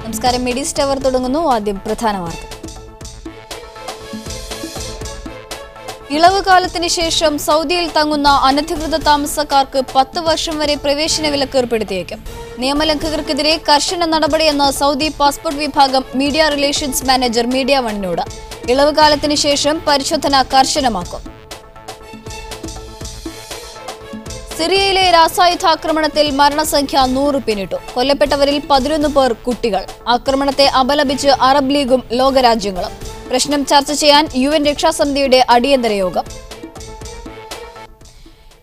നമസ്കാരം. മിഡിസ് ടവർ തുടങ്ങുന്നു. ആദ്യം പ്രധാന വാർത്ത. ഇളവ് കാലത്തിന് ശേഷം സൗദിയിൽ തങ്ങുന്ന അനധികൃത താമസക്കാർക്ക് 10 വർഷം വരെ പ്രവേശന വിലക്ക് ഏർപ്പെടുത്തിയേക്കും. നിയമലംഘകർക്കെതിരെ കർശന നടപടിയെന്ന് സൗദി പാസ്പോർട്ട് വിഭാഗം മീഡിയ റിലേഷൻസ് മാനേജർ മീഡിയ വണ്ണിനോട്. ഇളവ് കാലത്തിന് ശേഷം പരിശോധന കർശനമാക്കും. സിറിയയിലെ രാസായുധാക്രമണത്തിൽ മരണസംഖ്യ 100 പിന്നിട്ടു. കൊല്ലപ്പെട്ടവരിൽ 11 പേർ കുട്ടികൾ. ആക്രമണത്തെ അപലപിച്ച് അറബ് ലീഗും ലോകരാജ്യങ്ങളും. പ്രശ്നം ചർച്ച ചെയ്യാൻ UN രക്ഷാസമിതിയുടെ അടിയന്തര യോഗം.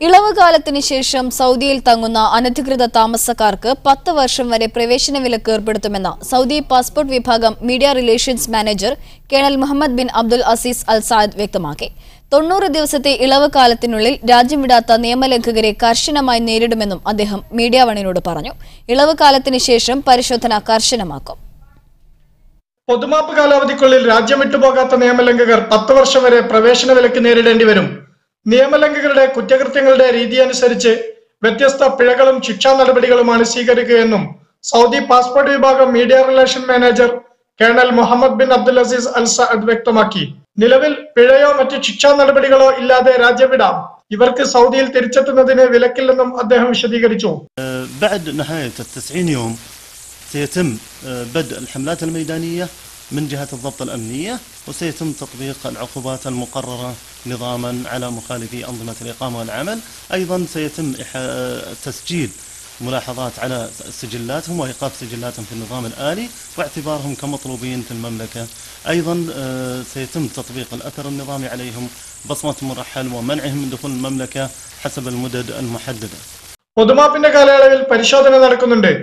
ഇളവ് കാലത്തിന് ശേഷം സൗദിയിൽ തങ്ങുന്ന അനധികൃത താമസക്കാർക്ക് 10 വർഷം വരെ പ്രവേശന വിലക്ക് ഏർപ്പെടുത്തുമെന്ന് സൗദി പാസ്പോർട്ട് വിഭാഗം media relations manager colonel Muhammad bin Abdul Aziz al Saad വ്യക്തമാക്കി. 90 ദിവസത്തെ ഇളവ് കാലത്തിനുള്ളിൽ രാജ്യം വിടാത്ത നിയമലംഘകരെ കർശനമായി നേരിടുമെന്നും അദ്ദേഹം മീഡിയ വണ്ണിനോട് പറഞ്ഞു. ഇളവ് കാലത്തിന് ശേഷം പരിശോധന കർശനമാക്കും. പൊതുമാപ്പ് കാലാവധിക്കുള്ളിൽ രാജ്യം വിട്ടുപോകാത്ത നിയമലംഘകർ 10 വർഷം വരെ പ്രവേശന വിലക്ക് നേരിടേണ്ടി വരും. നിയമലംഘകരുടെ കുറ്റകൃത്യങ്ങളുടെ രീതി അനുസരിച്ച് വ്യത്യസ്ത പിഴകളും ശിക്ഷാ നടപടികളുമാണ് സ്വീകരിക്കുകയെന്നും സൗദി പാസ്പോർട്ട് വിഭാഗം media relation manager colonel Muhammad bin Abdul Aziz al Saad വ്യക്തമാക്കി. നിലവിൽ പിഴയോ മറ്റ് ശിക്ഷാ നടപടികളോ ഇല്ലാതെ രാജ്യം വിടാം. ഇവർക്ക് സൗദിയിൽ തിരിച്ചെത്തുന്നതിന് വിലക്കില്ലെന്നും അദ്ദേഹം വിശദീകരിച്ചു. سيتم بدء الحملات الميدانية من جهة الضبط الأمنية، وسيتم تطبيق العقوبات المقررة نظاما على مخالفي أنظمة الإقامة والعمل. أيضا سيتم تسجيل ملاحظات على سجلاتهم وإيقاف سجلاتهم في النظام الآلي واعتبارهم كمطلوبين في المملكة. أيضا سيتم تطبيق الأثر النظامي عليهم بصمة مرحل ومنعهم من دخول المملكة حسب المدد المحددة. പൊതുമാപ്പിന്റെ കാലയളവിൽ പരിശോധന നടക്കുന്നുണ്ട്.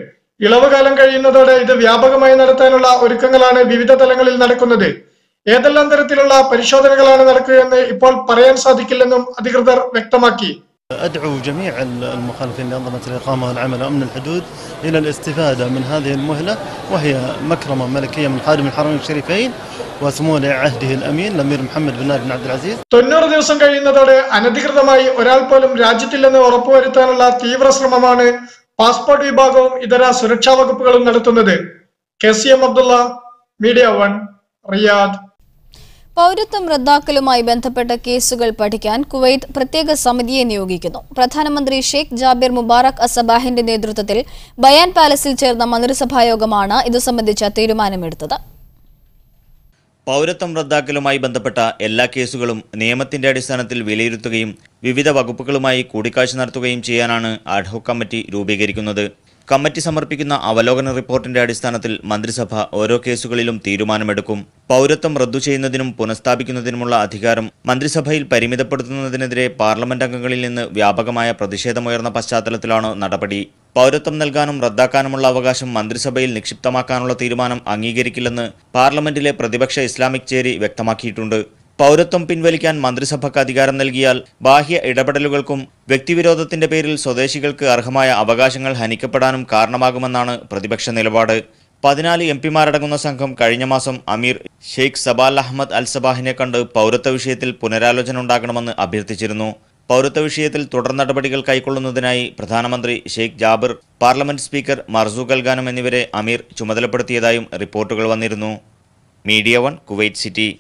ഇളവ് കാലം കഴിയുന്നതോടെ ഇത് വ്യാപകമായി നടത്താനുള്ള ഒരുക്കങ്ങളാണ് വിവിധ തലങ്ങളിൽ നടക്കുന്നത്. ഏതെല്ലാം തരത്തിലുള്ള പരിശോധനകളാണ് നടക്കുകയെന്ന് ഇപ്പോൾ പറയാൻ സാധിക്കില്ലെന്നും അധികൃതർ വ്യക്തമാക്കി. أدعو جميع المخالفين لأنظمة الإقامة والعمل وأمن الحدود إلى الاستفادة من هذه المهلة، وهي مكرمة ملكية من خادم الحرمين الشريفين وسمو ولي عهده الأمين الأمير محمد بن نايف بن عبد العزيز. 90 ദിവസം കഴിയുന്നതോടെ അനധികൃതമായി ഒരാൾ പോലും രാജ്യത്തില്ലെന്ന് ഉറപ്പുവരുത്താനുള്ള തീവ്ര ശ്രമമാണ് പാസ്പോർട്ട് വിഭാഗവും ഇതര സുരക്ഷാ വകുപ്പുകളും നടത്തുന്നത്. KCM Abdulla, Media One, Riyadh. പൗരത്വം റദ്ദാക്കലുമായി ബന്ധപ്പെട്ട കേസുകൾ പഠിക്കാൻ കുവൈത്ത് പ്രത്യേക സമിതിയെ നിയോഗിക്കുന്നു. പ്രധാനമന്ത്രി ഷെയ്ഖ് ജാബിർ മുബാറക് അസബാഹിന്റെ നേതൃത്വത്തിൽ ബയാൻ പാലസിൽ ചേർന്ന മന്ത്രിസഭായോഗമാണ് ഇതു സംബന്ധിച്ച തീരുമാനമെടുത്തത്. പൗരത്വം റദ്ദാക്കലുമായി ബന്ധപ്പെട്ട എല്ലാ കേസുകളും നിയമത്തിന്റെ അടിസ്ഥാനത്തിൽ വിലയിരുത്തുകയും വിവിധ വകുപ്പുകളുമായി കൂടിക്കാഴ്ച നടത്തുകയും ചെയ്യാനാണ് അഡ്ഹോക് കമ്മിറ്റി രൂപീകരിക്കുന്നത്. കമ്മിറ്റി സമർപ്പിക്കുന്ന അവലോകന റിപ്പോർട്ടിന്റെ അടിസ്ഥാനത്തിൽ മന്ത്രിസഭ ഓരോ കേസുകളിലും തീരുമാനമെടുക്കും. പൗരത്വം റദ്ദു ചെയ്യുന്നതിനും പുനഃസ്ഥാപിക്കുന്നതിനുമുള്ള അധികാരം മന്ത്രിസഭയിൽ പരിമിതപ്പെടുത്തുന്നതിനെതിരെ പാർലമെന്റ് അംഗങ്ങളിൽ നിന്ന് വ്യാപകമായ പ്രതിഷേധമുയർന്ന പശ്ചാത്തലത്തിലാണ് നടപടി. പൗരത്വം നൽകാനും റദ്ദാക്കാനുമുള്ള അവകാശം മന്ത്രിസഭയിൽ നിക്ഷിപ്തമാക്കാനുള്ള തീരുമാനം അംഗീകരിക്കില്ലെന്ന് പാർലമെന്റിലെ പ്രതിപക്ഷ ഇസ്ലാമിക് ചേരി വ്യക്തമാക്കിയിട്ടുണ്ട്. പൗരത്വം പിൻവലിക്കാൻ മന്ത്രിസഭയ്ക്ക് അധികാരം നൽകിയാൽ ബാഹ്യ ഇടപെടലുകൾക്കും വ്യക്തിവിരോധത്തിന്റെ പേരിൽ സ്വദേശികൾക്ക് അർഹമായ അവകാശങ്ങൾ ഹനിക്കപ്പെടാനും കാരണമാകുമെന്നാണ് പ്രതിപക്ഷ നിലപാട്. 14 MP-മാരടങ്ങുന്ന സംഘം കഴിഞ്ഞ മാസം അമീർ ഷെയ്ഖ് സബാൽ അഹമ്മദ് അൽ സബാഹിനെ കണ്ട് പൗരത്വ വിഷയത്തിൽ പുനരാലോചന ഉണ്ടാകണമെന്ന് അഭ്യർത്ഥിച്ചിരുന്നു. പൗരത്വ വിഷയത്തിൽ തുടർ നടപടികൾ കൈക്കൊള്ളുന്നതിനായി പ്രധാനമന്ത്രി Sheikh Jabir, parliament speaker Marzouq al Ghanim എന്നിവരെ അമീർ ചുമതലപ്പെടുത്തിയതായും റിപ്പോർട്ടുകൾ വന്നിരുന്നു. Media one, Kuwait city.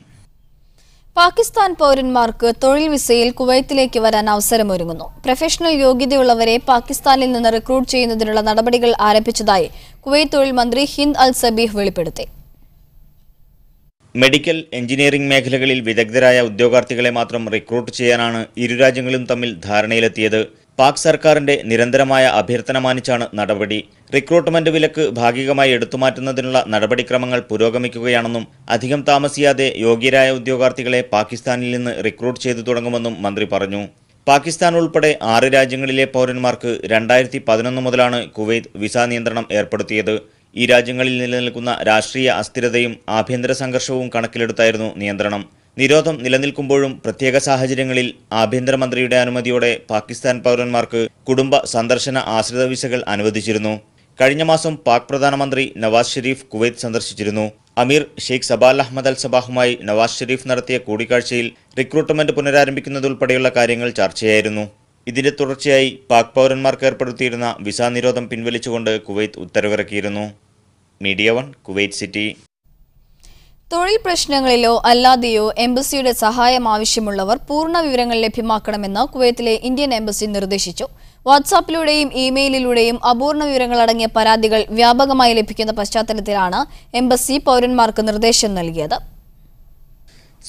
Pakistan പൗരന്മാർക്ക് തൊഴിൽ വിസയിൽ കുവൈത്തിലേക്ക് വരാൻ അവസരമൊരുങ്ങുന്നു. പ്രൊഫഷണൽ യോഗ്യതയുള്ളവരെ പാകിസ്ഥാനിൽ നിന്ന് റിക്രൂട്ട് ചെയ്യുന്നതിനുള്ള നടപടികൾ ആരംഭിച്ചതായി കുവൈത്ത് തൊഴിൽ മന്ത്രി ഹിന്ദ് അൽ സബീഹ് വെളിപ്പെടുത്തി. മെഡിക്കൽ, എഞ്ചിനീയറിംഗ് മേഖലകളിൽ വിദഗ്ധരായ ഉദ്യോഗാർത്ഥികളെ മാത്രം റിക്രൂട്ട് ചെയ്യാനാണ് ഇരു രാജ്യങ്ങളും തമ്മിൽ ധാരണയിലെത്തിയത്. പാക് സർക്കാരിന്റെ നിരന്തരമായ അഭ്യർത്ഥന മാനിച്ചാണ് നടപടി. റിക്രൂട്ട്മെന്റ് വിലക്ക് ഭാഗികമായി എടുത്തുമാറ്റുന്നതിനുള്ള നടപടിക്രമങ്ങൾ പുരോഗമിക്കുകയാണെന്നും അധികം താമസിയാതെ യോഗ്യരായ ഉദ്യോഗാർത്ഥികളെ പാകിസ്ഥാനിൽ നിന്ന് റിക്രൂട്ട് ചെയ്തു തുടങ്ങുമെന്നും മന്ത്രി പറഞ്ഞു. പാകിസ്ഥാൻ ഉൾപ്പെടെ 6 രാജ്യങ്ങളിലെ പൗരന്മാർക്ക് 2011 മുതലാണ് കുവൈത്ത് വിസ നിയന്ത്രണം ഏർപ്പെടുത്തിയത്. ഈ രാജ്യങ്ങളിൽ നിലനിൽക്കുന്ന രാഷ്ട്രീയ അസ്ഥിരതയും ആഭ്യന്തര സംഘർഷവും കണക്കിലെടുത്തായിരുന്നു നിയന്ത്രണം. നിരോധം നിലനിൽക്കുമ്പോഴും പ്രത്യേക സാഹചര്യങ്ങളിൽ ആഭ്യന്തരമന്ത്രിയുടെ അനുമതിയോടെ പാകിസ്ഥാൻ പൗരന്മാർക്ക് കുടുംബ സന്ദർശന ആശ്രിത വിസകൾ അനുവദിച്ചിരുന്നു. കഴിഞ്ഞ മാസം പാക് പ്രധാനമന്ത്രി നവാസ് ഷെരീഫ് കുവൈത്ത് സന്ദർശിച്ചിരുന്നു. അമീർ ഷെയ്ഖ് സബാൽ അഹമ്മദ് അൽ സബാഹുമായി നവാസ് ഷെരീഫ് നടത്തിയ കൂടിക്കാഴ്ചയിൽ റിക്രൂട്ട്മെന്റ് പുനരാരംഭിക്കുന്നതുൾപ്പെടെയുള്ള കാര്യങ്ങൾ ചർച്ചയായിരുന്നു. ഇതിന്റെ തുടർച്ചയായി പാക് പൗരന്മാർക്ക് ഏർപ്പെടുത്തിയിരുന്ന വിസ നിരോധം പിൻവലിച്ചുകൊണ്ട് കുവൈത്ത് ഉത്തരവിറക്കിയിരുന്നു. Media one, Kuwait city. തൊഴിൽ പ്രശ്നങ്ങളിലോ അല്ലാതെയോ എംബസിയുടെ സഹായം ആവശ്യമുള്ളവർ പൂർണ്ണ വിവരങ്ങൾ ലഭ്യമാക്കണമെന്ന് കുവൈത്തിലെ ഇന്ത്യൻ എംബസി നിർദ്ദേശിച്ചു. വാട്സാപ്പിലൂടെയും ഇമെയിലിലൂടെയും അപൂർണ വിവരങ്ങൾ അടങ്ങിയ പരാതികൾ വ്യാപകമായി ലഭിക്കുന്ന പശ്ചാത്തലത്തിലാണ് എംബസി പൗരന്മാർക്ക് നിർദ്ദേശം നൽകിയത്.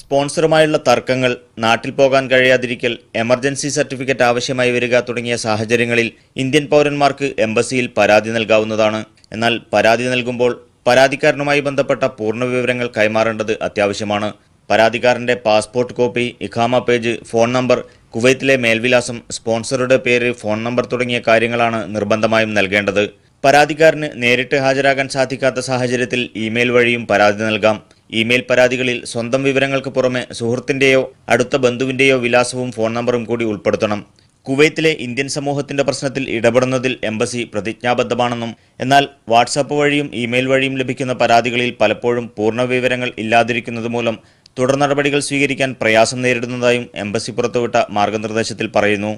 സ്പോൺസറുമായുള്ള തർക്കങ്ങൾ, നാട്ടിൽ പോകാൻ കഴിയാതിരിക്കൽ, എമർജൻസി സർട്ടിഫിക്കറ്റ് ആവശ്യമായി വരിക തുടങ്ങിയ സാഹചര്യങ്ങളിൽ ഇന്ത്യൻ പൗരന്മാർക്ക് എംബസിയിൽ പരാതി നൽകാവുന്നതാണ്. എന്നാൽ പരാതി നൽകുമ്പോൾ പരാതിക്കാരനുമായി ബന്ധപ്പെട്ട പൂർണ്ണ വിവരങ്ങൾ കൈമാറേണ്ടത് അത്യാവശ്യമാണ്. പരാതിക്കാരന്റെ പാസ്പോർട്ട് കോപ്പി, ഇഖാമ പേജ്, ഫോൺ നമ്പർ, കുവൈത്തിലെ മേൽവിലാസം, സ്പോൺസറുടെ പേര്, ഫോൺ നമ്പർ തുടങ്ങിയ കാര്യങ്ങളാണ് നിർബന്ധമായും നൽകേണ്ടത്. പരാതിക്കാരന് നേരിട്ട് ഹാജരാകാൻ സാധിക്കാത്ത സാഹചര്യത്തിൽ ഇമെയിൽ വഴിയും പരാതി നൽകാം. ഇമെയിൽ പരാതികളിൽ സ്വന്തം വിവരങ്ങൾക്ക് പുറമെ സുഹൃത്തിന്റെയോ അടുത്ത ബന്ധുവിന്റെയോ വിലാസവും ഫോൺ നമ്പറും കൂടി ഉൾപ്പെടുത്തണം. കുവൈത്തിലെ ഇന്ത്യൻ സമൂഹത്തിന്റെ പ്രശ്നത്തിൽ ഇടപെടുന്നതിൽ എംബസി പ്രതിജ്ഞാബദ്ധമാണെന്നും എന്നാൽ വാട്സാപ്പ് വഴിയും ഇമെയിൽ വഴിയും ലഭിക്കുന്ന പരാതികളിൽ പലപ്പോഴും പൂർണ്ണ വിവരങ്ങൾ ഇല്ലാതിരിക്കുന്നത് മൂലം തുടർ നടപടികൾ സ്വീകരിക്കാൻ പ്രയാസം നേരിടുന്നതായും എംബസി പുറത്തുവിട്ട മാർഗനിർദ്ദേശത്തിൽ പറയുന്നു.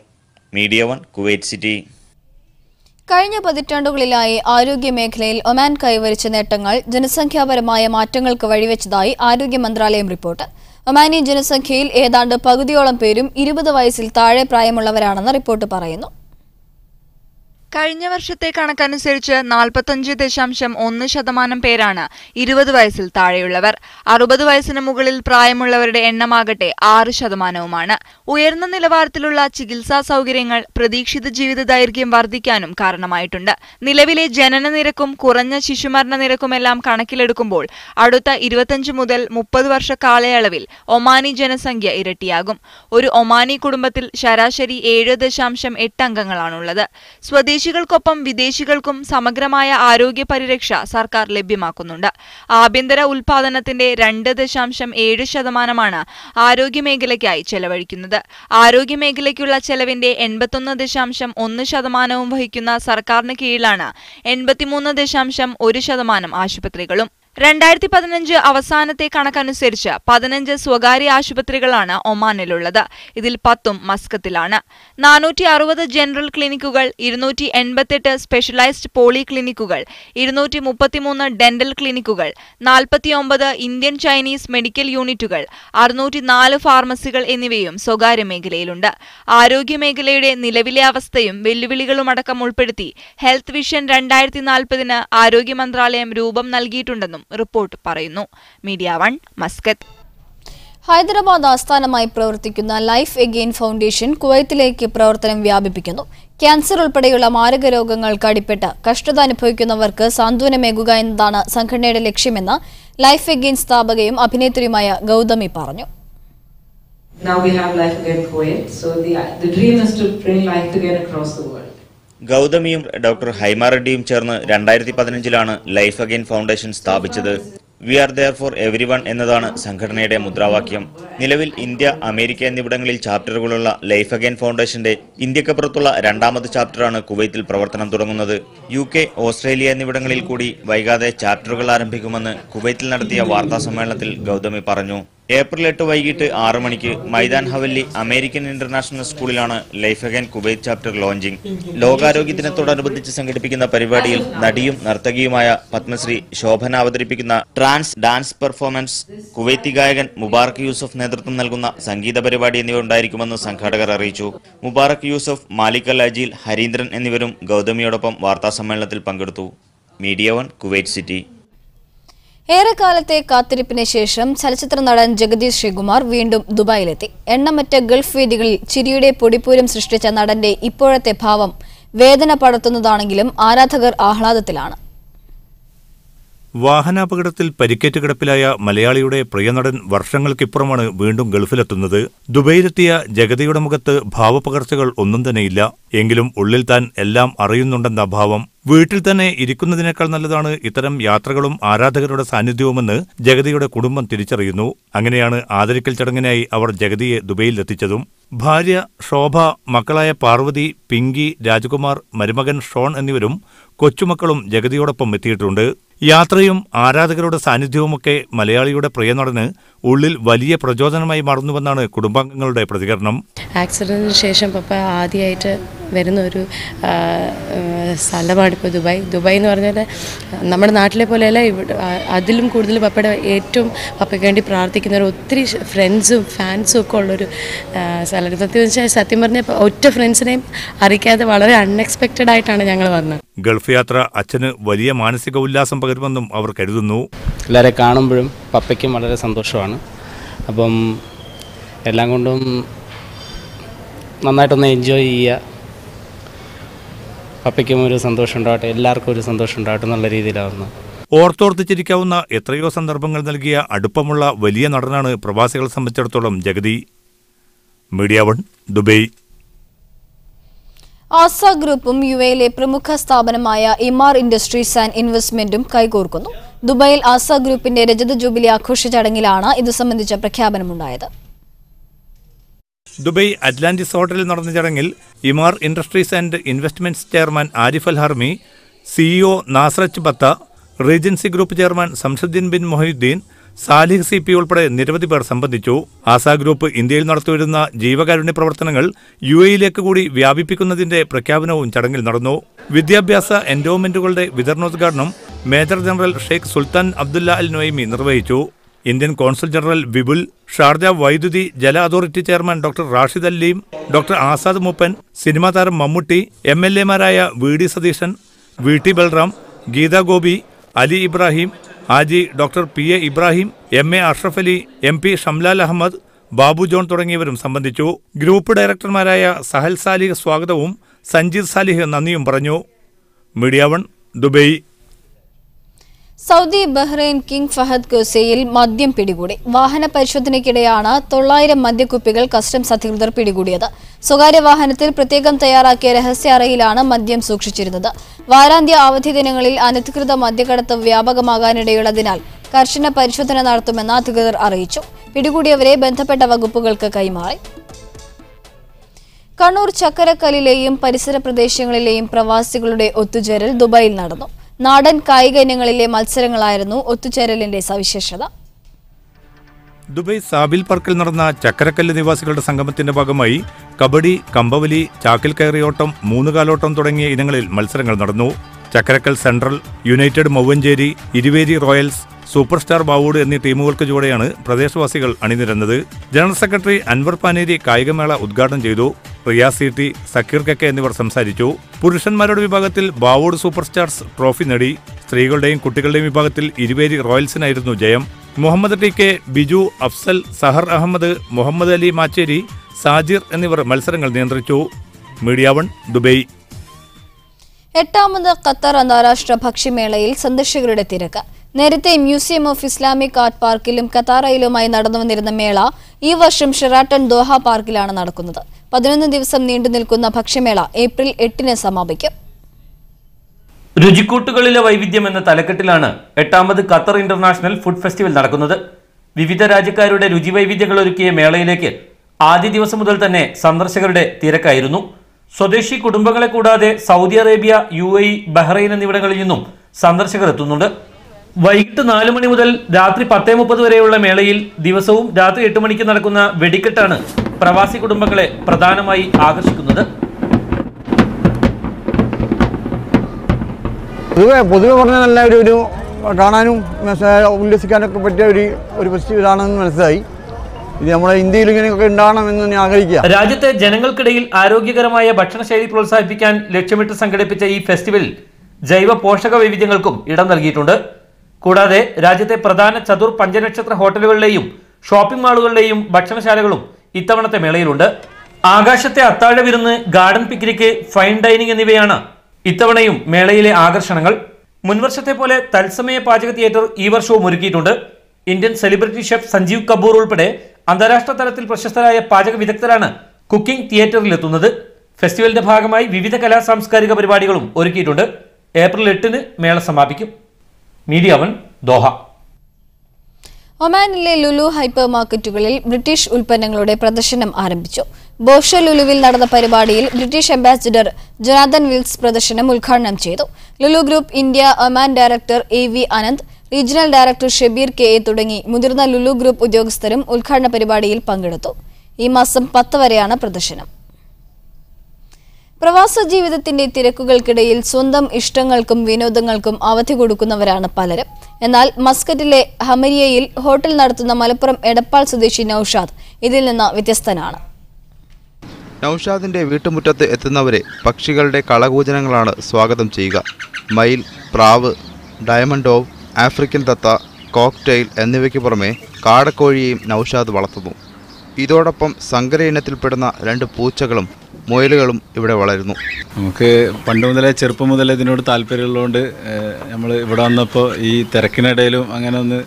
Media one, Kuwait city. കഴിഞ്ഞ പതിറ്റാണ്ടുകളിലായി ആരോഗ്യ മേഖലയിൽ ഒമാൻ കൈവരിച്ച നേട്ടങ്ങൾ ജനസംഖ്യാപരമായ മാറ്റങ്ങൾക്ക് വഴിവെച്ചതായി ആരോഗ്യ മന്ത്രാലയം റിപ്പോർട്ട്. ഒമാനി ജനസംഖ്യയിൽ ഏതാണ്ട് പകുതിയോളം പേരും 20 വയസ്സിൽ താഴെ പ്രായമുള്ളവരാണെന്ന് റിപ്പോർട്ട് പറയുന്നു. കഴിഞ്ഞ വർഷത്തെ കണക്കനുസരിച്ച് 45.1% പേരാണ് 20 വയസ്സിൽ താഴെയുള്ളവർ. 60 വയസ്സിന് മുകളിൽ പ്രായമുള്ളവരുടെ എണ്ണമാകട്ടെ 6%. ഉയർന്ന നിലവാരത്തിലുള്ള ചികിത്സാ സൗകര്യങ്ങൾ പ്രതീക്ഷിത ജീവിത ദൈർഘ്യം വർദ്ധിക്കാനും കാരണമായിട്ടുണ്ട്. നിലവിലെ ജനന നിരക്കും കുറഞ്ഞ ശിശുമരണ നിരക്കുമെല്ലാം കണക്കിലെടുക്കുമ്പോൾ അടുത്ത 25 മുതൽ 30 വർഷ കാലയളവിൽ ഒമാനി ജനസംഖ്യ ഇരട്ടിയാകും. ഒരു ഒമാനി കുടുംബത്തിൽ ശരാശരി 7.8 അംഗങ്ങളാണുള്ളത്. സ്വദേശികൾക്കൊപ്പം വിദേശികൾക്കും സമഗ്രമായ ആരോഗ്യ പരിരക്ഷ സർക്കാർ ലഭ്യമാക്കുന്നുണ്ട്. ആഭ്യന്തര ഉൽപാദനത്തിന്റെ 2.7% ആരോഗ്യമേഖലയ്ക്കായി ചെലവഴിക്കുന്നത്. ആരോഗ്യമേഖലയ്ക്കുള്ള ചെലവിന്റെ 81.1% വഹിക്കുന്ന സർക്കാരിന് കീഴിലാണ് 83.1% ആശുപത്രികളും. 2015 അവസാനത്തെ കണക്കനുസരിച്ച് 15 സ്വകാര്യ ആശുപത്രികളാണ് ഒമാനിലുള്ളത്. ഇതിൽ 10 മസ്കത്തിലാണ്. 460 ജനറൽ ക്ലിനിക്കുകൾ, 288 സ്പെഷ്യലൈസ്ഡ് പോളി ക്ലിനിക്കുകൾ, 233 ഡെന്റൽ ക്ലിനിക്കുകൾ, 49 ഇന്ത്യൻ ചൈനീസ് മെഡിക്കൽ യൂണിറ്റുകൾ, 604 ഫാർമസികൾ എന്നിവയും സ്വകാര്യ മേഖലയിലുണ്ട്. ആരോഗ്യമേഖലയുടെ നിലവിലെ അവസ്ഥയും വെല്ലുവിളികളുമടക്കം ഉൾപ്പെടുത്തി ഹെൽത്ത് വിഷൻ 2040 ആരോഗ്യ മന്ത്രാലയം രൂപം നൽകിയിട്ടുണ്ടെന്നും റിപ്പോർട്ട് പറയുന്നു. Media one, Muscat. ഹൈദരാബാദ് ആസ്ഥാനമായി പ്രവർത്തിക്കുന്ന ലൈഫ് എഗെയിൻ ഫൗണ്ടേഷൻ കുവൈത്തിലേക്ക് പ്രവർത്തനം വ്യാപിപ്പിക്കുന്നു. ക്യാൻസർ ഉൾപ്പെടെയുള്ള മാരക രോഗങ്ങൾക്ക് അടിപ്പെട്ട് കഷ്ടത അനുഭവിക്കുന്നവർക്ക് സാന്ത്വനമേകുക എന്നതാണ് സംഘടനയുടെ ലക്ഷ്യമെന്ന് ലൈഫ് എഗെയിൻ സ്ഥാപകയും അഭിനേത്രിയുമായ ഗൗതമി പറഞ്ഞു. Now we have Life Again Kuwait, so the dream is to bring life again across the world. ഗൗതമിയും ഡോക്ടർ ഹൈമ റെഡ്ഡിയും ചേർന്ന് 2015 ലൈഫ് അഗെയിൻ ഫൗണ്ടേഷൻ സ്ഥാപിച്ചത്. We are there for everyone എന്നതാണ് സംഘടനയുടെ മുദ്രാവാക്യം. നിലവിൽ ഇന്ത്യ, അമേരിക്ക എന്നിവിടങ്ങളിൽ ചാപ്റ്ററുകളുള്ള ലൈഫ് അഗെയിൻ ഫൗണ്ടേഷന്റെ ഇന്ത്യക്കപ്പുറത്തുള്ള 2ാമത് ചാപ്റ്ററാണ് കുവൈത്തിൽ പ്രവർത്തനം തുടങ്ങുന്നത്. UK, ഓസ്ട്രേലിയ എന്നിവിടങ്ങളിൽ കൂടി വൈകാതെ ചാപ്റ്ററുകൾ ആരംഭിക്കുമെന്ന് കുവൈത്തിൽ നടത്തിയ വാർത്താ സമ്മേളനത്തിൽ ഗൗതമി പറഞ്ഞു. ഏപ്രിൽ 8 വൈകിട്ട് 6 മണിക്ക് മൈതാൻ ഹവല്ലി അമേരിക്കൻ ഇന്റർനാഷണൽ സ്കൂളിലാണ് life again Kuwait chapter launching. ലോകാരോഗ്യ ദിനത്തോടനുബന്ധിച്ച് സംഘടിപ്പിക്കുന്ന പരിപാടിയിൽ നടിയും നർത്തകിയുമായ പത്മശ്രീ ശോഭന അവതരിപ്പിക്കുന്ന ട്രാൻസ് ഡാൻസ് പെർഫോമൻസ്, കുവൈത്തി ഗായകൻ മുബാറക് യൂസഫ് നേതൃത്വം നൽകുന്ന സംഗീത പരിപാടി എന്നിവ ഉണ്ടായിരിക്കുമെന്ന് സംഘാടകർ അറിയിച്ചു. മുബാറക് യൂസഫ്, മാലിക് അൽ അജീൽ, ഹരീന്ദ്രൻ എന്നിവരും ഗൗതമിയോടൊപ്പം വാർത്താ സമ്മേളനത്തിൽ പങ്കെടുത്തു. Media one, Kuwait city. ഏറെക്കാലത്തെ കാത്തിരിപ്പിന് ശേഷം ചലച്ചിത്ര നടൻ ജഗദീഷ് ശ്രീകുമാർ വീണ്ടും ദുബായിലെത്തി. എണ്ണമറ്റ ഗൾഫ് വേദികളിൽ ചിരിയുടെ പൊടിപ്പൂരം സൃഷ്ടിച്ച നടന്റെ ഇപ്പോഴത്തെ ഭാവം വേദന പടർത്തുന്നതാണെങ്കിലും ആരാധകർ ആഹ്ലാദത്തിലാണ്. വാഹനാപകടത്തിൽ പരിക്കേറ്റ് കിടപ്പിലായ മലയാളിയുടെ പ്രിയനടൻ വർഷങ്ങൾക്കിപ്പുറമാണ് വീണ്ടും ഗൾഫിലെത്തുന്നത്. ദുബൈയിലെത്തിയ ജഗതിയുടെ മുഖത്ത് ഭാവപകർച്ചകൾ ഒന്നും തന്നെയില്ല. എങ്കിലും ഉള്ളിൽ താൻ എല്ലാം അറിയുന്നുണ്ടെന്ന ഭാവം. വീട്ടിൽ തന്നെ ഇരിക്കുന്നതിനേക്കാൾ നല്ലതാണ് ഇത്തരം യാത്രകളും ആരാധകരുടെ സാന്നിധ്യവുമെന്ന് ജഗതിയുടെ കുടുംബം തിരിച്ചറിയുന്നു. അങ്ങനെയാണ് ആദരിക്കൽ ചടങ്ങിനായി അവർ ജഗതിയെ ദുബൈയിലെത്തിച്ചതും. ഭാര്യ ശോഭ, മക്കളായ പാർവതി, പിങ്കി, രാജകുമാർ, മരുമകൻ ഷോൺ എന്നിവരും കൊച്ചുമക്കളും ജഗതിയോടൊപ്പം എത്തിയിട്ടുണ്ട്. യാത്രയും ആരാധകരുടെ സാന്നിധ്യവുമൊക്കെ മലയാളിയുടെ പ്രിയനടന് ഉള്ളിൽ വലിയ പ്രചോദനമായി മാറുന്നുവെന്നാണ് കുടുംബാംഗങ്ങളുടെ പ്രതികരണം. ആക്സിഡന്റിന് ശേഷം പപ്പ ആദ്യമായിട്ട് വരുന്ന ഒരു സ്ഥലമാണിപ്പോൾ ദുബായ് എന്ന് പറഞ്ഞാൽ നമ്മുടെ നാട്ടിലെ പോലെയല്ല, ഇവിടെ അതിലും കൂടുതൽ പപ്പയ്ക്ക് വേണ്ടി പ്രാർത്ഥിക്കുന്നവർ ഒത്തിരി ഫ്രണ്ട്സും ഫാൻസും ഒക്കെ ഉള്ളൊരു സ്ഥലം. സത്യം പറഞ്ഞാൽ ഒറ്റ ഫ്രണ്ട്സിനെയും അറിയിക്കാതെ വളരെ അൺഎക്സ്പെക്റ്റഡ് ആയിട്ടാണ് ഞങ്ങൾ വന്നത്. ഗൾഫ് യാത്ര അച്ഛന് വലിയ മാനസിക ഉല്ലാസം പകരുമെന്നും അവർ കരുതുന്നു. എല്ലാവരെ കാണുമ്പോഴും പപ്പയ്ക്കും വളരെ സന്തോഷമാണ്. അപ്പം എല്ലാം കൊണ്ടും നന്നായിട്ടൊന്ന് എൻജോയ് ചെയ്യുക. പപ്പയ്ക്കും ഒരു സന്തോഷം ഉണ്ടാവട്ടെ, എല്ലാവർക്കും ഒരു സന്തോഷം ഉണ്ടാവട്ടെ എന്നുള്ള രീതിയിലാവുന്നു. ഓർത്തോർത്ത് ചിരിക്കാവുന്ന എത്രയോ സന്ദർഭങ്ങൾ നൽകിയ അടുപ്പമുള്ള വലിയ നടനാണ് പ്രവാസികളെ സംബന്ധിച്ചിടത്തോളം ജഗതി. Media 1 Dubai. ആസ ഗ്രൂപ്പും യുഎയിലെ പ്രമുഖ സ്ഥാപനമായ ഇമാർ ഇൻഡസ്ട്രീസ് ആൻഡ് ഇൻവെസ്റ്റ്മെന്റും കൈകോർക്കുന്നു. ദുബൈയിൽ ആസ ഗ്രൂപ്പിന്റെ രജത ജൂബിലി ആഘോഷ ചടങ്ങിലാണ് ഇത് സംബന്ധിച്ച പ്രഖ്യാപനമുണ്ടായത്. ദുബൈ അറ്റ്ലാന്റിസ് ഹോട്ടലിൽ നടന്ന ചടങ്ങിൽ Emaar Industries and Investments chairman Arif al Harmi, CEO നാസറച്ച് ബത്ത, റീജൻസി ഗ്രൂപ്പ് ചെയർമാൻ സംഷുദ്ദീൻ ബിൻ മൊഹീദ്ദീൻ, സാലിഹ് CP ഉൾപ്പെടെ നിരവധി പേർ സംബന്ധിച്ചു. ആസ ഗ്രൂപ്പ് ഇന്ത്യയിൽ നടത്തിവരുന്ന ജീവകാരുണ്യ പ്രവർത്തനങ്ങൾ UAE-യിലേക്ക് കൂടി വ്യാപിപ്പിക്കുന്നതിന്റെ പ്രഖ്യാപനവും ചടങ്ങിൽ നടന്നു. വിദ്യാഭ്യാസ എൻഡോമെന്റുകളുടെ വിതരണോദ്ഘാടനം major general Sheikh Sultan Abdullah al Nuaimi നിർവഹിച്ചു. Indian consul general Vipul, Sharjah വൈദ്യുതി ജല authority chairman doctor Rashid Alleem, doctor Azad Moopen, cinema താരം മമ്മൂട്ടി, MLA-മാരായ VD Satheesan, VT Balram, Geetha Gopi, Ali Ibrahim, Haji doctor PA Ibrahim, MA Ashraf Ali, MP Shamlal Ahmed, Babu John തുടങ്ങിയവരും സംബന്ധിച്ചു. ഗ്രൂപ്പ് ഡയറക്ടർമാരായ സഹൽ സാലിഹ് സ്വാഗതവും സഞ്ജീത് സാലിഹ് നന്ദിയും പറഞ്ഞു. Media 1 Dubai. Saudi Bahrain King Fahd കോസയിൽ മദ്യം പിടികൂടി. വാഹന പരിശോധനയ്ക്കിടെയാണ് 900 മദ്യക്കുപ്പികൾ കസ്റ്റംസ് അധികൃതർ പിടികൂടിയത്. സ്വകാര്യ വാഹനത്തിൽ പ്രത്യേകം തയ്യാറാക്കിയ രഹസ്യ അറയിലാണ് മദ്യം സൂക്ഷിച്ചിരുന്നത്. വാരാന്ത്യ അവധി ദിനങ്ങളിൽ അനധികൃത മദ്യക്കടത്ത് വ്യാപകമാകാനിടയുള്ളതിനാൽ കർശന പരിശോധന നടത്തുമെന്ന് അധികൃതർ അറിയിച്ചു. പിടികൂടിയവരെ ബന്ധപ്പെട്ട വകുപ്പുകൾക്ക് കൈമാറി. കണ്ണൂർ ചക്കരക്കല്ലിലെയും പരിസര പ്രദേശങ്ങളിലെയും പ്രവാസികളുടെ ഒത്തുചേരൽ ദുബായിൽ നടന്നു. നാടൻ കായിക ഇനങ്ങളിലെ മത്സരങ്ങളായിരുന്നു ഒത്തുചേരലിന്റെ സവിശേഷത. ദുബൈ സാബിൽ പാർക്കിൽ നടന്ന ചക്കരക്കല്ല് നിവാസികളുടെ സംഗമത്തിന്റെ ഭാഗമായി കബഡി, കമ്പവലി, ചാക്കിൽ കയറിയോട്ടം, മൂന്നുകാലോട്ടം തുടങ്ങിയ ഇനങ്ങളിൽ മത്സരങ്ങൾ നടന്നു. Chakkarakkal central, united Mouvancheri, Iruveri Royals, super star ബാവൂഡ് എന്നീ ടീമുകൾക്ക് ചുവടെയാണ് പ്രദേശവാസികൾ അണിനിരന്നത്. ജനറൽ സെക്രട്ടറി അൻവർ പാനേരി കായികമേള ഉദ്ഘാടനം ചെയ്തു. റിയാസ് CT, സക്കീർ KK എന്നിവർ സംസാരിച്ചു. പുരുഷന്മാരുടെ വിഭാഗത്തിൽ ബാവൂഡ് സൂപ്പർ സ്റ്റാർസ് ട്രോഫി നേടി. സ്ത്രീകളുടെയും കുട്ടികളുടെയും വിഭാഗത്തിൽ ഇരുവേരി റോയൽസിനായിരുന്നു ജയം. മുഹമ്മദ് TK, ബിജു, അഫ്സൽ, സഹർ അഹമ്മദ്, മുഹമ്മദ് അലി മാച്ചേരി, സാജിർ എന്നിവർ മത്സരങ്ങൾ നിയന്ത്രിച്ചു. Media 1 Dubai. 8ാമത് ഖത്തർ അന്താരാഷ്ട്ര ഭക്ഷ്യമേളയിൽ സന്ദർശകരുടെ തിരക്ക്. നേരത്തെ മ്യൂസിയം ഓഫ് ഇസ്ലാമിക് ആർട്ട് പാർക്കിലും ഖത്താറയിലുമായി നടന്നുവന്നിരുന്ന മേള ഈ വർഷം ഷെറാട്ടൺ ദോഹ പാർക്കിലാണ് നടക്കുന്നത്. 11 ദിവസം നീണ്ടു നിൽക്കുന്ന ഭക്ഷ്യമേള ഏപ്രിൽ 8-ന് സമാപിക്കും. രുചിക്കൂട്ടുകളിലെ വൈവിധ്യം എന്ന തലക്കെട്ടിലാണ് 8ാമത് ഖത്തർ ഇന്റർനാഷണൽ ഫുഡ് ഫെസ്റ്റിവൽ നടക്കുന്നത്. വിവിധ രാജ്യക്കാരുടെ രുചി വൈവിധ്യങ്ങൾ ഒരുക്കിയ മേളയിലേക്ക് ആദ്യ ദിവസം മുതൽ തന്നെ സന്ദർശകരുടെ തിരക്കായിരുന്നു. സ്വദേശി കുടുംബങ്ങളെ കൂടാതെ സൗദി അറേബ്യ, UAE, ബഹ്റൈൻ എന്നിവിടങ്ങളിൽ നിന്നും സന്ദർശകർ എത്തുന്നുണ്ട്. വൈകിട്ട് 4 മണി മുതൽ രാത്രി 10:30 വരെയുള്ള മേളയിൽ ദിവസവും രാത്രി 8 മണിക്ക് നടക്കുന്ന വെടിക്കെട്ടാണ് പ്രവാസി കുടുംബങ്ങളെ പ്രധാനമായി ആകർഷിക്കുന്നത്. പൊതുവെ പറഞ്ഞാൽ നല്ല ഒരു കാണാനും ഉല്ലസിക്കാനൊക്കെ പറ്റിയ ഒരു ഫെസ്റ്റിവലാണെന്ന് മനസ്സിലായി. ഇത് നമ്മുടെ ഇന്ത്യയിൽ ഇങ്ങനെയൊക്കെ ഉണ്ടാകണമെന്ന് ഞാൻ ആഗ്രഹിക്കുക. രാജ്യത്തെ ജനങ്ങൾക്കിടയിൽ ആരോഗ്യകരമായ ഭക്ഷണശൈലി പ്രോത്സാഹിപ്പിക്കാൻ ലക്ഷ്യമിട്ട് സംഘടിപ്പിച്ച ഈ ഫെസ്റ്റിവലിൽ ജൈവ പോഷക വൈവിധ്യങ്ങൾക്കും ഇടം നൽകിയിട്ടുണ്ട്. കൂടാതെ രാജ്യത്തെ പ്രധാന ചതുർ പഞ്ചനക്ഷത്ര ഹോട്ടലുകളിലെയും ഷോപ്പിംഗ് മാളുകളിലെയും ഭക്ഷണശാലകളും ഇത്തവണത്തെ മേളയിലുണ്ട്. ആകാശത്തെ അത്താഴ വിരുന്ന്, ഗാർഡൻ പിക്നിക്, ഫൈൻ ഡൈനിങ് എന്നിവയാണ് ഇത്തവണയും മേളയിലെ ആകർഷണങ്ങൾ. മുൻവർഷത്തെ പോലെ തത്സമയ പാചക തിയേറ്റർ ഈ വർഷവും ഒരുക്കിയിട്ടുണ്ട്. Indian celebrity chef Sanjeev Kapoor ഉൾപ്പെടെ അന്താരാഷ്ട്ര തലത്തിൽ പ്രശസ്തരായ പാചക വിദഗ്ധരാണ് കുക്കിംഗ് തിയേറ്ററിലെത്തുന്നത്. ഫെസ്റ്റിവലിന്റെ ഭാഗമായി വിവിധ കലാ സാംസ്കാരിക പരിപാടികളും ഒരുക്കിയിട്ടുണ്ട്. ഏപ്രിൽ 8-ന് മേള സമാപിക്കും. Media 1 Doha. ഒമാനിലെ ലുലു ഹൈപ്പർ മാർക്കറ്റുകളിൽ ബ്രിട്ടീഷ് ഉൽപ്പന്നങ്ങളുടെ പ്രദർശനം ആരംഭിച്ചു. ബോഷ ലുലുവിൽ നടന്ന പരിപാടിയിൽ ബ്രിട്ടീഷ് അംബാസിഡർ ജൊനാഥൻ വിൽസ് പ്രദർശനം ഉദ്ഘാടനം ചെയ്തു. Lulu group India Oman director AV Anand, regional director Shabeer KA തുടങ്ങി മുതിർന്ന ലുലു ഗ്രൂപ്പ് ഉദ്യോഗസ്ഥരും ഉദ്ഘാടന പരിപാടിയിൽ പങ്കെടുത്തു. ഈ മാസം 10 വരെയാണ് പ്രദർശനം. പ്രവാസ ജീവിതത്തിന്റെ തിരക്കുകൾക്കിടയിൽ സ്വന്തം ഇഷ്ടങ്ങൾക്കും വിനോദങ്ങൾക്കും അവധി കൊടുക്കുന്നവരാണ് പലരും. എന്നാൽ മസ്കറ്റിലെ ഹമരിയയിൽ ഹോട്ടൽ നടത്തുന്ന മലപ്പുറം എടപ്പാൾ സ്വദേശി നൌഷാദ് ഇതിൽ നിന്ന് വ്യത്യസ്തനാണ്. നൌഷാദിന്റെ വീട്ടുമുറ്റത്ത് എത്തുന്നവരെ പക്ഷികളുടെ കളകൂജനങ്ങളാണ് സ്വാഗതം ചെയ്യുക. മയിൽ, പ്രാവ്, ഡയമണ്ട് ഡോവ്, ആഫ്രിക്കൻ തത്ത, കോക്ടെയിൽ എന്നിവയ്ക്ക് പുറമെ കാടക്കോഴിയെയും നൌഷാദ് വളർത്തുന്നു. ഇതോടൊപ്പം സങ്കര ഇനത്തിൽപ്പെടുന്ന 2 പൂച്ചകളും മുയലുകളും ഇവിടെ വളരുന്നു. നമുക്ക് പണ്ട് മുതലേ ചെറുപ്പം മുതലേ ഇതിനോട് താല്പര്യമുള്ളതുകൊണ്ട് നമ്മൾ ഇവിടെ വന്നപ്പോൾ ഈ തിരക്കിനിടയിലും അങ്ങനെ ഒന്ന്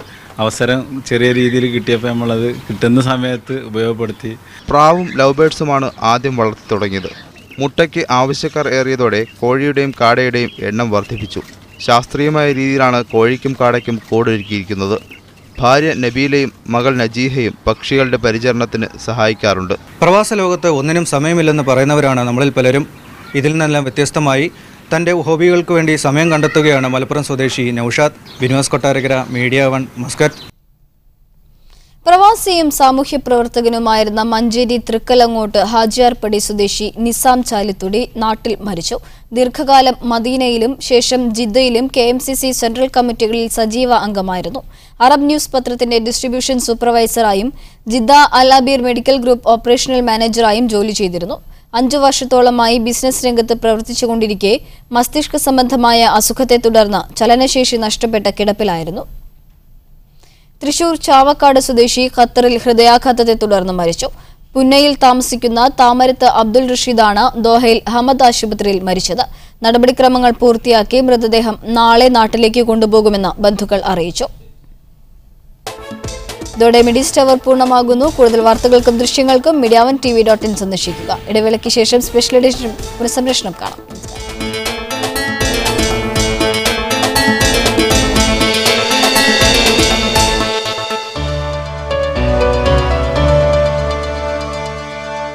അവസരം ചെറിയ രീതിയിൽ കിട്ടിയപ്പോൾ നമ്മളത് കിട്ടുന്ന സമയത്ത് ഉപയോഗപ്പെടുത്തി. പ്രാവും ലവ് ബേഡ്സുമാണ് ആദ്യം വളർത്തി തുടങ്ങിയത്. മുട്ടയ്ക്ക് ആവശ്യക്കാർ ഏറിയതോടെ കോഴിയുടെയും കാടയുടെയും എണ്ണം വർദ്ധിപ്പിച്ചു. ശാസ്ത്രീയമായ രീതിയിലാണ് കോഴിക്കും കാടയ്ക്കും കൂടൊരുക്കിയിരിക്കുന്നത്. ഭാര്യ നബീലയും മകൾ നജീഹയും പക്ഷികളുടെ പരിചരണത്തിന് സഹായിക്കാറുണ്ട്. പ്രവാസ ലോകത്ത് ഒന്നിനും സമയമില്ലെന്ന് പറയുന്നവരാണ് നമ്മളിൽ പലരും. ഇതിൽ നിന്നെല്ലാം വ്യത്യസ്തമായി തൻ്റെ ഹോബികൾക്ക് വേണ്ടി സമയം കണ്ടെത്തുകയാണ് മലപ്പുറം സ്വദേശി നൌഷാദ്. Binos Kottarakkara, media 1, Muscat. പ്രവാസിയും സാമൂഹ്യ പ്രവർത്തകനുമായിരുന്ന മഞ്ചേരി തൃക്കലങ്ങോട്ട് ഹാജിയാർപടി സ്വദേശി നിസാം ചാലിത്തുടി നാട്ടിൽ മരിച്ചു. ദീർഘകാലം മദീനയിലും ശേഷം ജിദ്ദയിലും KMCC സെൻട്രൽ കമ്മിറ്റികളിൽ സജീവ അംഗമായിരുന്നു. അറബ് ന്യൂസ് പത്രത്തിന്റെ ഡിസ്ട്രിബ്യൂഷൻ സൂപ്പർവൈസറായും ജിദ്ദ അൽ അബീർ മെഡിക്കൽ ഗ്രൂപ്പ് ഓപ്പറേഷണൽ മാനേജറായും ജോലി ചെയ്തിരുന്നു. 5 വർഷത്തോളമായി ബിസിനസ് രംഗത്ത് പ്രവർത്തിച്ചുകൊണ്ടിരിക്കെ മസ്തിഷ്ക സംബന്ധമായ അസുഖത്തെ തുടർന്ന് ചലനശേഷി നഷ്ടപ്പെട്ട കിടപ്പിലായിരുന്നു. തൃശൂർ ചാവക്കാട് സ്വദേശി ഖത്തറിൽ ഹൃദയാഘാതത്തെ തുടർന്ന് മരിച്ചു. പുന്നയിൽ താമസിക്കുന്ന താമരത്ത് അബ്ദുൾ റഷീദാണ് ദോഹയിൽ ഹമദ് ആശുപത്രിയിൽ മരിച്ചത്. നടപടിക്രമങ്ങൾ പൂർത്തിയാക്കി മൃതദേഹം നാളെ നാട്ടിലേക്ക് കൊണ്ടുപോകുമെന്ന് ബന്ധുക്കൾ അറിയിച്ചു. ഇതോടെ മിഡിസ്റ്റ് അവർ പൂർണ്ണമാകുന്നു. കൂടുതൽ വാർത്തകൾക്കും ദൃശ്യങ്ങൾക്കും media1tv.in സന്ദർശിക്കുക. ഇടവേളയ്ക്ക് ശേഷം സ്പെഷ്യൽ എഡിഷൻ പുനഃസംപ്രേഷണം കാണാം.